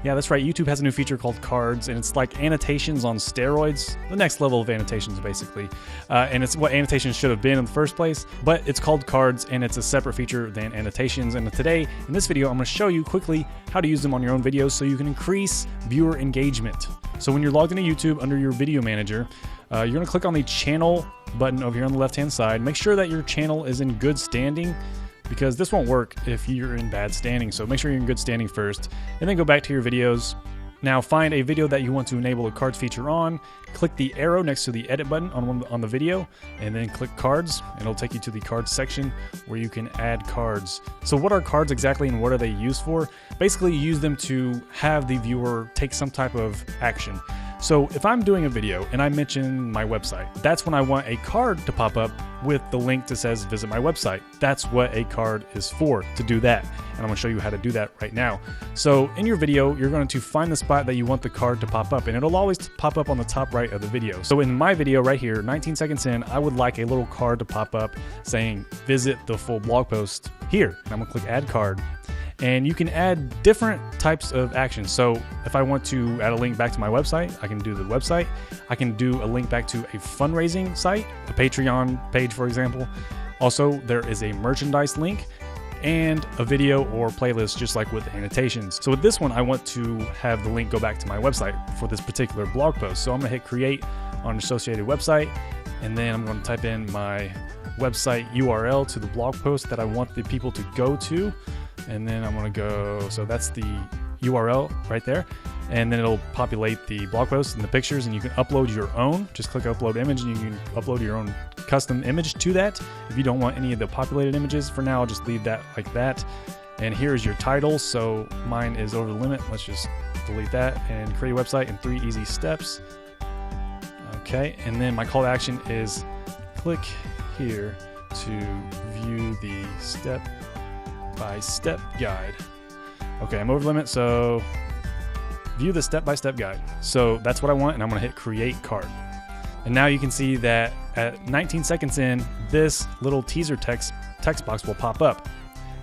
Yeah, that's right. YouTube has a new feature called cards, and it's like annotations on steroids, the next level of annotations, basically. And it's what annotations should have been in the first place, but it's called cards, and it's a separate feature than annotations. And today, in this video, I'm going to show you quickly how to use them on your own videos so you can increase viewer engagement. So when you're logged into YouTube under your video manager, you're going to click on the channel button over here on the left-hand side. Make sure that your channel is in good standing, because this won't work if you're in bad standing. So make sure you're in good standing first, and then go back to your videos. Now find a video that you want to enable a cards feature on, click the arrow next to the edit button on the video, and then click cards, and it'll take you to the cards section where you can add cards. So what are cards exactly, and what are they used for? Basically, you use them to have the viewer take some type of action. So if I'm doing a video and I mention my website, that's when I want a card to pop up with the link that says visit my website. That's what a card is for, to do that. And I'm going to show you how to do that right now. So in your video, you're going to find the spot that you want the card to pop up, and it'll always pop up on the top right of the video. So in my video right here, 19 seconds in, I would like a little card to pop up saying visit the full blog post here. And I'm going to click add card. And you can add different types of actions. So if I want to add a link back to my website, I can do the website. I can do a link back to a fundraising site, a Patreon page, for example. Also, there is a merchandise link and a video or playlist, just like with annotations. So with this one, I want to have the link go back to my website for this particular blog post. So I'm gonna hit create on an associated website, and then I'm gonna type in my website URL to the blog post that I want the people to go to. And then I'm going to go, so that's the URL right there. And then it'll populate the blog post and the pictures, and you can upload your own. Just click upload image, and you can upload your own custom image to that. If you don't want any of the populated images, for now, I'll just leave that like that. And here's your title. So mine is Over the Limit. Let's just delete that and create a website in 3 easy steps. Okay. And then my call to action is click here to view the step-by-step guide. Okay, I'm over the limit, so view the step-by-step guide. So that's what I want, and I'm gonna hit create card. And now you can see that at 19 seconds in, this little teaser text box will pop up.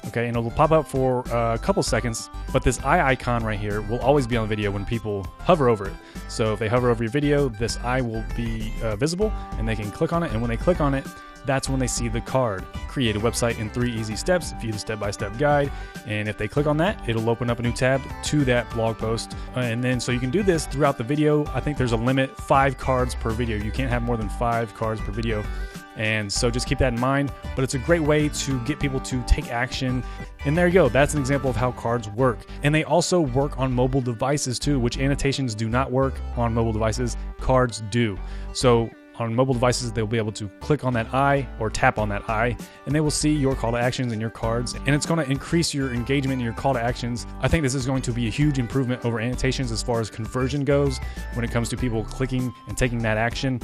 Okay, and it'll pop up for a couple seconds, but this eye icon right here will always be on the video when people hover over it. So if they hover over your video, this eye will be visible, and they can click on it, and when they click on it, that's when they see the card. Create a website in 3 easy steps, view the step-by-step guide, and if they click on that, it'll open up a new tab to that blog post. And then, so you can do this throughout the video. I think there's a limit, 5 cards per video. You can't have more than 5 cards per video. And so just keep that in mind, but it's a great way to get people to take action. And there you go, that's an example of how cards work. And they also work on mobile devices too, which annotations do not work on mobile devices, cards do. So on mobile devices, they'll be able to click on that eye or tap on that eye, and they will see your call to actions and your cards, and it's going to increase your engagement in your call to actions. I think this is going to be a huge improvement over annotations as far as conversion goes when it comes to people clicking and taking that action.